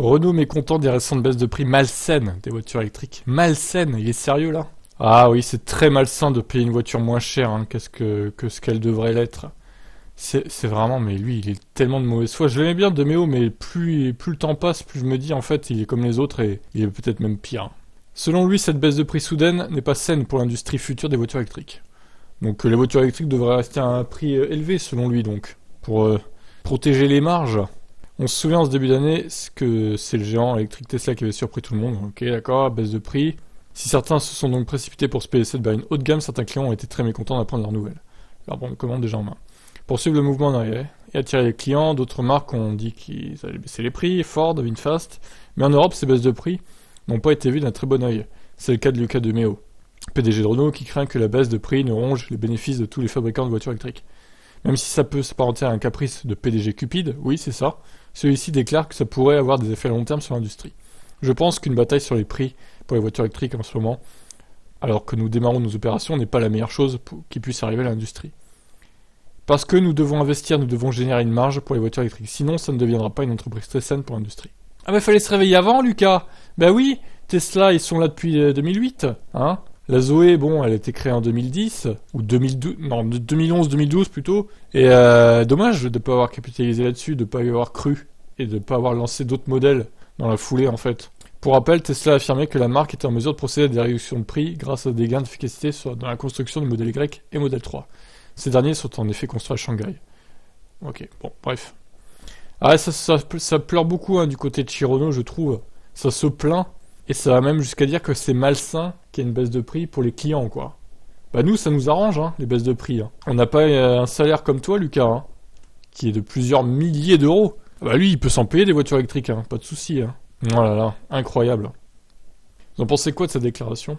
Renault mécontent des récentes baisses de prix malsaines des voitures électriques. Malsaines, il est sérieux là? Ah oui, c'est très malsain de payer une voiture moins chère que ce qu'elle devrait l'être. C'est vraiment, mais lui, il est tellement de mauvaise foi. Je l'aimais bien de Méo, mais plus le temps passe, plus je me dis en fait, il est comme les autres et il est peut-être même pire. Selon lui, cette baisse de prix soudaine n'est pas saine pour l'industrie future des voitures électriques. Donc les voitures électriques devraient rester à un prix élevé selon lui donc, pour protéger les marges. On se souvient en ce début d'année que c'est le géant électrique Tesla qui avait surpris tout le monde. Ok, d'accord, baisse de prix. Si certains se sont donc précipités pour se payer cette berline haut de gamme, certains clients ont été très mécontents d'apprendre leurs nouvelles. Alors bon, commande déjà en main. Pour suivre le mouvement en arrière et attirer les clients, d'autres marques ont dit qu'ils allaient baisser les prix, Ford, VinFast. Mais en Europe, ces baisses de prix n'ont pas été vues d'un très bon œil. C'est le cas de Luca De Meo, PDG de Renault, qui craint que la baisse de prix ne ronge les bénéfices de tous les fabricants de voitures électriques. Même si ça peut s'apparenter à un caprice de PDG cupide, oui c'est ça, celui-ci déclare que ça pourrait avoir des effets à long terme sur l'industrie. Je pense qu'une bataille sur les prix pour les voitures électriques en ce moment, alors que nous démarrons nos opérations, n'est pas la meilleure chose qui puisse arriver à l'industrie. Parce que nous devons investir, nous devons générer une marge pour les voitures électriques, sinon ça ne deviendra pas une entreprise très saine pour l'industrie. Ah mais fallait se réveiller avant Lucas. Ben oui, Tesla ils sont là depuis 2008, hein. La Zoé, bon, elle a été créée en 2010, ou 2012, non, 2011-2012 plutôt, et dommage de ne pas avoir capitalisé là-dessus, de ne pas y avoir cru, et de ne pas avoir lancé d'autres modèles dans la foulée en fait. Pour rappel, Tesla a affirmé que la marque était en mesure de procéder à des réductions de prix grâce à des gains d'efficacité dans la construction du modèle Y et modèle 3. Ces derniers sont en effet construits à Shanghai. Ok, bon, bref. Ah, ça pleure beaucoup hein, du côté de Chirono, je trouve. Ça se plaint. Et ça va même jusqu'à dire que c'est malsain qu'il y ait une baisse de prix pour les clients, quoi. Bah nous, ça nous arrange, hein, les baisses de prix. Hein. On n'a pas un salaire comme toi, Lucas, hein, qui est de plusieurs milliers d'euros. Bah lui, il peut s'en payer des voitures électriques, hein, pas de souci. Hein. Oh là là, incroyable. Vous en pensez quoi de cette déclaration ?